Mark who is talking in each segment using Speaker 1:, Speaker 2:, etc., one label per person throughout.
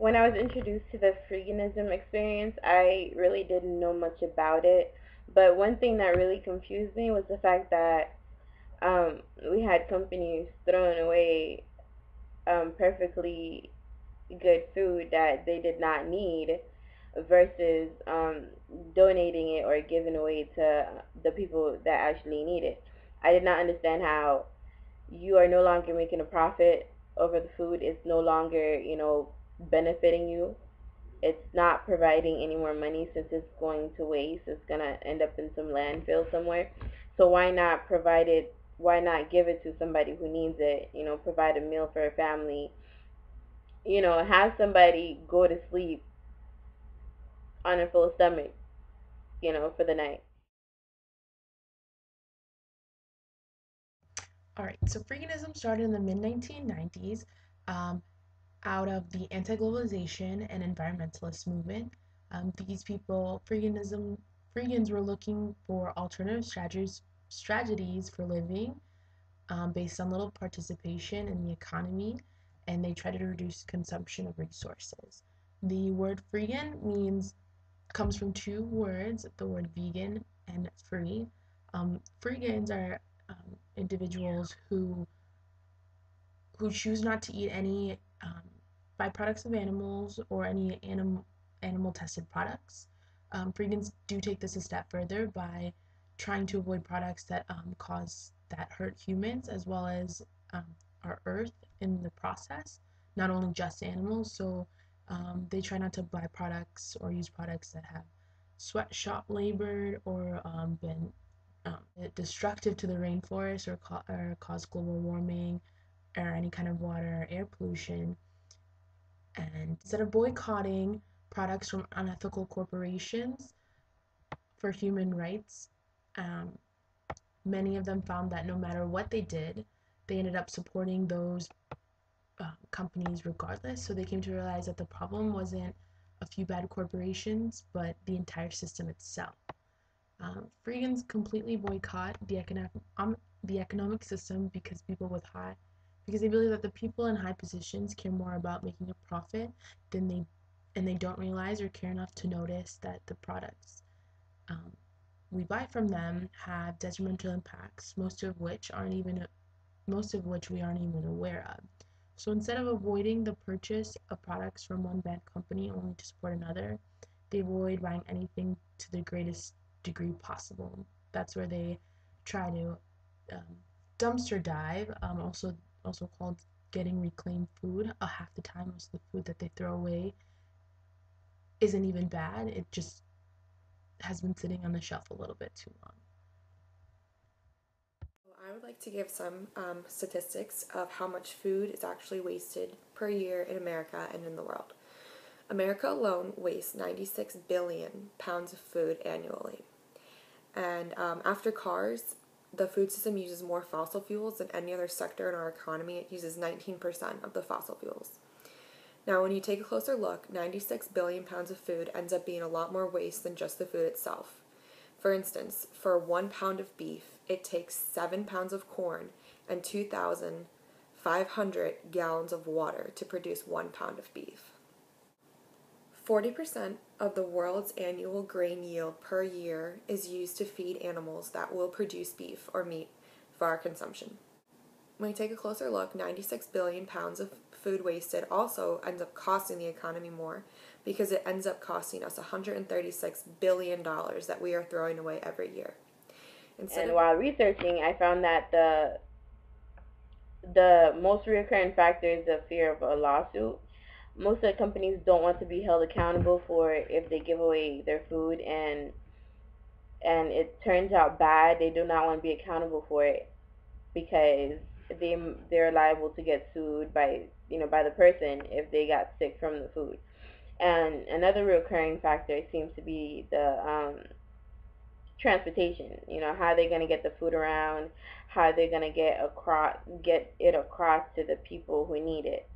Speaker 1: when I was introduced to the Freeganism experience, I really didn't know much about it. But one thing that really confused me was the fact that we had companies throwing away perfectly good food that they did not need versus donating it or giving away to the people that actually need it. I did not understand how you are no longer making a profit over the food. It's no longer, benefiting you. It's not providing any more money since it's going to waste. It's gonna end up in some landfill somewhere. So why not provide it? Why not give it to somebody who needs it? Provide a meal for a family. Have somebody go to sleep on a full stomach. For the night.
Speaker 2: All right, so Freeganism started in the mid 1990s um, out of the anti globalization and environmentalist movement. Freegans were looking for alternative strategies for living based on little participation in the economy, and they tried to reduce consumption of resources. The word freegan comes from two words, the word vegan and free. Freegans are individuals who choose not to eat any byproducts of animals or any animal tested products. Vegans do take this a step further by trying to avoid products that hurt humans as well as um, our earth in the process, not only just animals. So they try not to buy products or use products that have sweatshop labored or been destructive to the rainforest or cause global warming or any kind of water or air pollution. And instead of boycotting products from unethical corporations for human rights, um, many of them found that no matter what they did, they ended up supporting those companies regardless. So they came to realize that the problem wasn't a few bad corporations, but the entire system itself. Freegans completely boycott the economic system because they believe that the people in high positions care more about making a profit than they don't realize or care enough to notice that the products um, we buy from them have detrimental impacts, most of which we aren't even aware of. So instead of avoiding the purchase of products from one bad company only to support another, they avoid buying anything to the greatest degree possible. That's where they try to um, dumpster dive, also called getting reclaimed food. Half the time, most of the food that they throw away isn't even bad. It just has been sitting on the shelf a little bit too long.
Speaker 3: I would like to give some statistics of how much food is actually wasted per year in America and in the world. America alone wastes 96 billion pounds of food annually. And after cars, the food system uses more fossil fuels than any other sector in our economy. It uses 19% of the fossil fuels. Now, when you take a closer look, 96 billion pounds of food ends up being a lot more waste than just the food itself. For instance, for 1 pound of beef, it takes 7 pounds of corn and 2,500 gallons of water to produce 1 pound of beef. 40% of the world's annual grain yield per year is used to feed animals that will produce beef or meat for our consumption. When you take a closer look, 96 billion pounds of food wasted also ends up costing the economy more because it ends up costing us $136 billion that we are throwing away every year.
Speaker 1: And while researching, I found that the most recurring factor is the fear of a lawsuit. Most of the companies don't want to be held accountable for if they give away their food and it turns out bad. They do not want to be accountable for it because they're liable to get sued by the person if they got sick from the food. And another recurring factor seems to be the transportation. How they're gonna get the food around, how they're gonna get it across to the people who need it.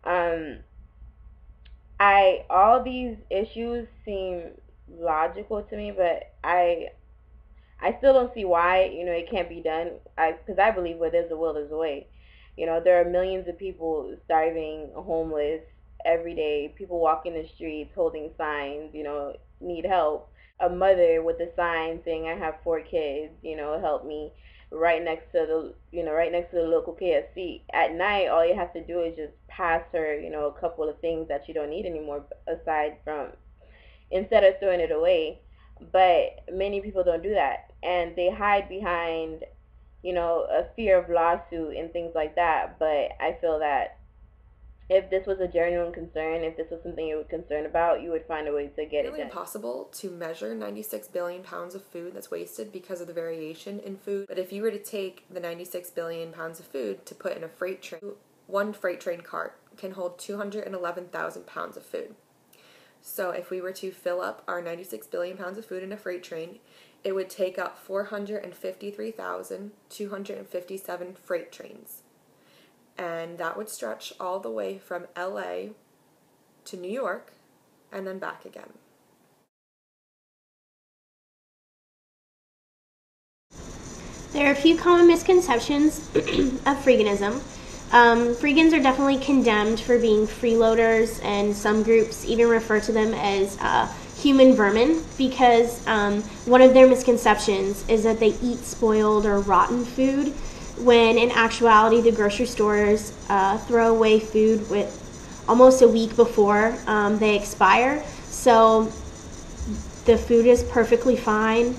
Speaker 1: Um, I all these issues seem logical to me, but I still don't see why it can't be done. Because I believe where there's a will, there's a way. There are millions of people starving, homeless, every day. People walking the streets holding signs, need help. A mother with a sign saying, "I have 4 kids, help me." Right next to the local KFC. At night, all you have to do is just pass her, a couple of things that you don't need anymore, aside from instead of throwing it away. But many people don't do that, and they hide behind, a fear of lawsuit and things like that. But I feel that if this was a genuine concern, if this was something you were concerned about, you would find a way to get it
Speaker 3: It's
Speaker 1: done.
Speaker 3: impossible to measure 96 billion pounds of food that's wasted because of the variation in food. But if you were to take the 96 billion pounds of food to put in a freight train, one freight train cart can hold 211,000 pounds of food. So if we were to fill up our 96 billion pounds of food in a freight train, it would take up 453,257 freight trains. And that would stretch all the way from LA to New York and then back again.
Speaker 4: There are a few common misconceptions of Freeganism. Freegans are definitely condemned for being freeloaders, and some groups even refer to them as human vermin because one of their misconceptions is that they eat spoiled or rotten food, when in actuality the grocery stores throw away food with almost a week before they expire. So the food is perfectly fine.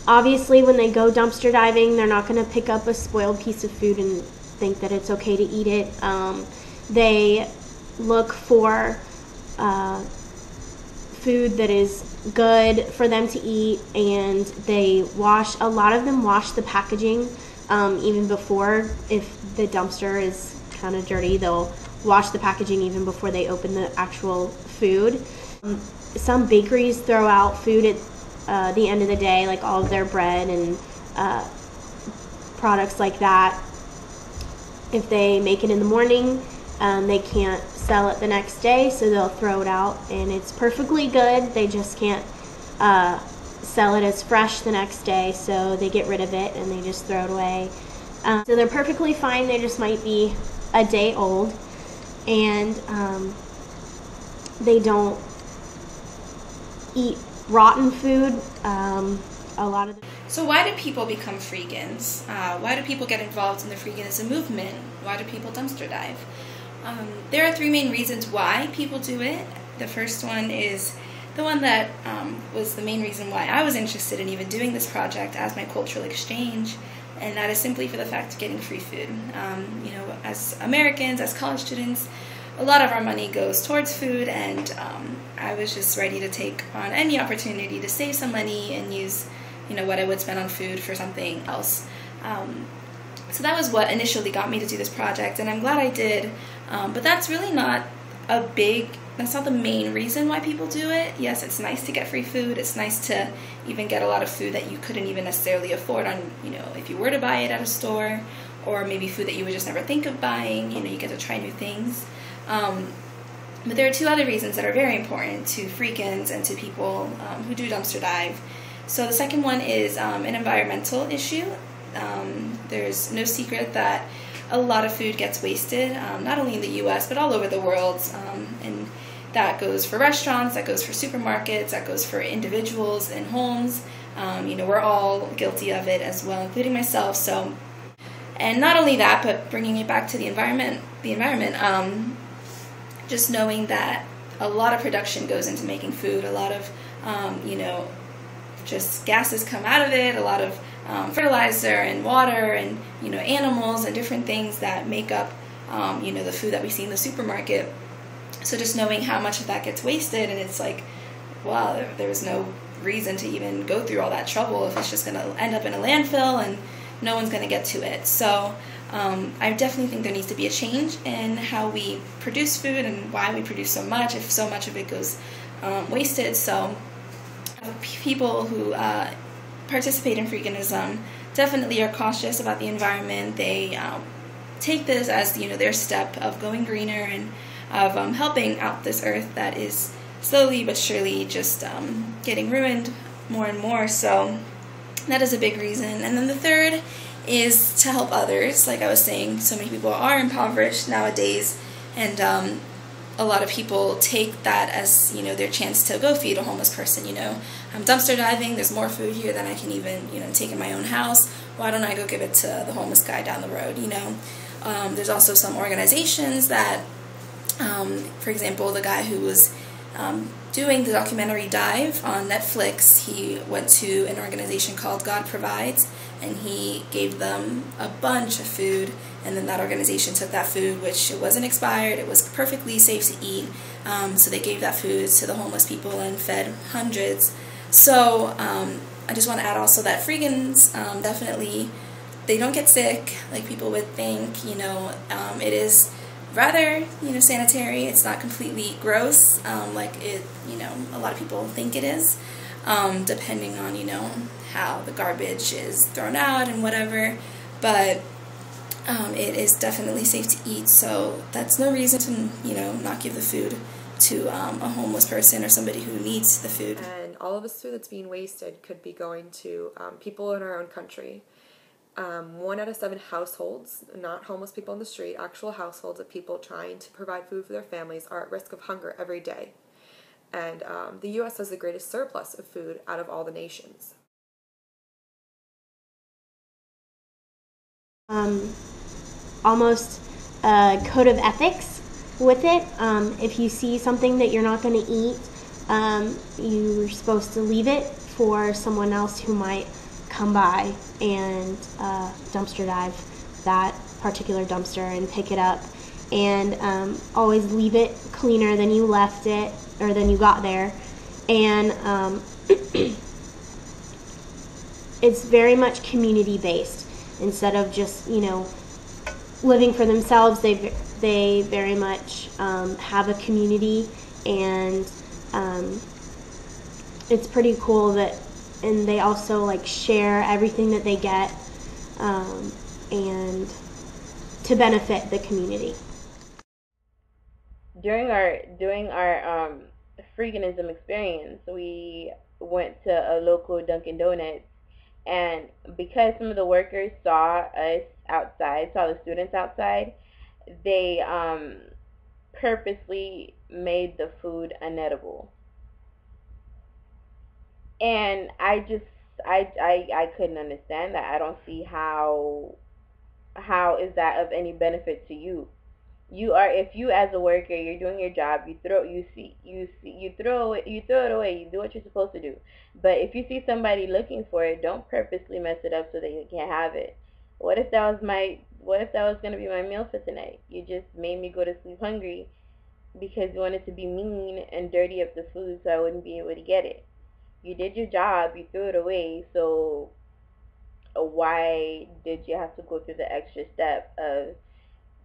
Speaker 4: Obviously, when they go dumpster diving, they're not going to pick up a spoiled piece of food and think that it's okay to eat it. They look for food that is good for them to eat, and a lot of them wash the packaging even before. If the dumpster is kind of dirty, they'll wash the packaging even before they open the actual food. Some bakeries throw out food at the end of the day, like all of their bread and products like that. If they make it in the morning, they can't sell it the next day, so they'll throw it out, and it's perfectly good. They just can't sell it as fresh the next day, so they get rid of it and they just throw it away. So they're perfectly fine. They just might be a day old, and they don't eat rotten food.
Speaker 5: So why do people become freegans? Why do people get involved in the freeganism movement? Why do people dumpster dive? There are 3 main reasons why people do it. The first one is the one that was the main reason why I was interested in even doing this project as my cultural exchange, and that is simply for the fact of getting free food. As Americans, as college students, a lot of our money goes towards food, and I was just ready to take on any opportunity to save some money and use, what I would spend on food for something else. So that was what initially got me to do this project, and I'm glad I did. But that's really not that's not the main reason why people do it. Yes, it's nice to get free food. It's nice to even get a lot of food that you couldn't even necessarily afford on, if you were to buy it at a store, or maybe food that you would just never think of buying. You get to try new things. But there are 2 other reasons that are very important to freegans and to people who do dumpster dive. So the second one is an environmental issue. There's no secret that a lot of food gets wasted, not only in the U.S., but all over the world. And that goes for restaurants, that goes for supermarkets, that goes for individuals in homes. We're all guilty of it as well, including myself. So, and not only that, but bringing it back to the environment, just knowing that a lot of production goes into making food, a lot of, just gases come out of it, a lot of fertilizer and water and, animals and different things that make up, the food that we see in the supermarket. So just knowing how much of that gets wasted, and it's like, wow, there's no reason to even go through all that trouble if it's just going to end up in a landfill and no one's going to get to it. So I definitely think there needs to be a change in how we produce food and why we produce so much, if so much of it goes wasted. So people who participate in freeganism definitely are cautious about the environment. They take this as their step of going greener and of helping out this earth that is slowly but surely just getting ruined more and more. So that is a big reason. And then the third is to help others. Like I was saying, so many people are impoverished nowadays, And a lot of people take that as, you know, their chance to go feed a homeless person. You know, I'm dumpster diving, there's more food here than I can even, you know, take in my own house. Why don't I go give it to the homeless guy down the road, you know? There's also some organizations that, for example, the guy who was doing the documentary Dive on Netflix, he went to an organization called God Provides, and he gave them a bunch of food, and then that organization took that food, which it wasn't expired, it was perfectly safe to eat, so they gave that food to the homeless people and fed hundreds. So I just want to add also that Freegans definitely, they don't get sick like people would think. You know, it is rather, you know, sanitary. It's not completely gross like it, you know, a lot of people think it is, depending on, you know, how the garbage is thrown out and whatever. But it is definitely safe to eat, so that's no reason to, you know, not give the food to a homeless person or somebody who needs the food.
Speaker 3: And all of this food that's being wasted could be going to people in our own country. 1 out of 7 households, not homeless people on the street, actual households of people trying to provide food for their families, are at risk of hunger every day. And the U.S. has the greatest surplus of food out of all the nations.
Speaker 4: Almost a code of ethics with it. If you see something that you're not going to eat, you're supposed to leave it for someone else who might come by and dumpster dive that particular dumpster and pick it up, and always leave it cleaner than you left it or than you got there. And it's very much community based instead of just, you know, living for themselves. They very much have a community, and it's pretty cool that. And they also like share everything that they get, and to benefit the community.
Speaker 1: During our Freeganism experience, we went to a local Dunkin' Donuts, and because some of the workers saw us outside, saw the students outside, they purposely made the food unedible. And I couldn't understand that. I don't see how is that of any benefit to you. You are, if you as a worker, you're doing your job, you throw it away, you do what you're supposed to do. But if you see somebody looking for it, don't purposely mess it up so that you can't have it. What if that was gonna be my meal for tonight? You just made me go to sleep hungry because you wanted to be mean and dirty up the food so I wouldn't be able to get it. You did your job, you threw it away, so why did you have to go through the extra step of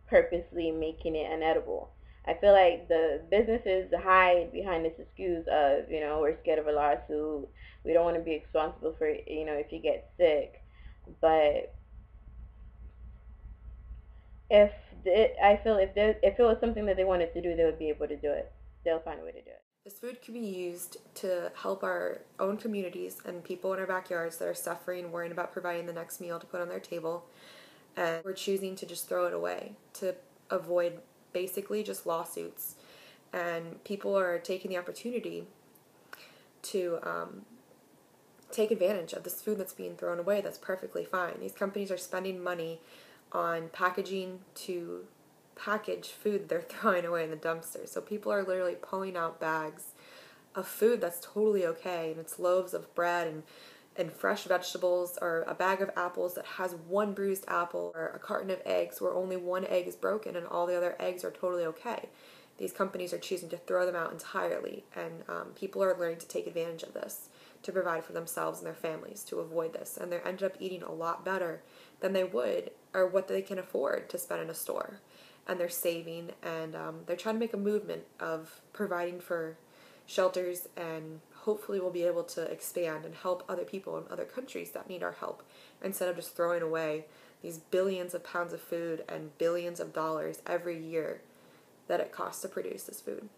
Speaker 1: purposely making it unedible? I feel like the businesses hide behind this excuse of, you know, we're scared of a lawsuit, we don't want to be responsible for, you know, if you get sick. But if I feel if it was something that they wanted to do, they would be able to do it. They'll find a way to do it.
Speaker 3: This food can be used to help our own communities and people in our backyards that are suffering, worrying about providing the next meal to put on their table, and we're choosing to just throw it away to avoid basically just lawsuits. And people are taking the opportunity to take advantage of this food that's being thrown away that's perfectly fine. These companies are spending money on packaging to package food they're throwing away in the dumpster. So people are literally pulling out bags of food that's totally okay, and it's loaves of bread and fresh vegetables, or a bag of apples that has one bruised apple, or a carton of eggs where only one egg is broken and all the other eggs are totally okay. These companies are choosing to throw them out entirely, and people are learning to take advantage of this to provide for themselves and their families to avoid this, and they end up eating a lot better than they would or what they can afford to spend in a store. And they're saving, and they're trying to make a movement of providing for shelters, and hopefully we'll be able to expand and help other people in other countries that need our help, instead of just throwing away these billions of pounds of food and billions of dollars every year that it costs to produce this food.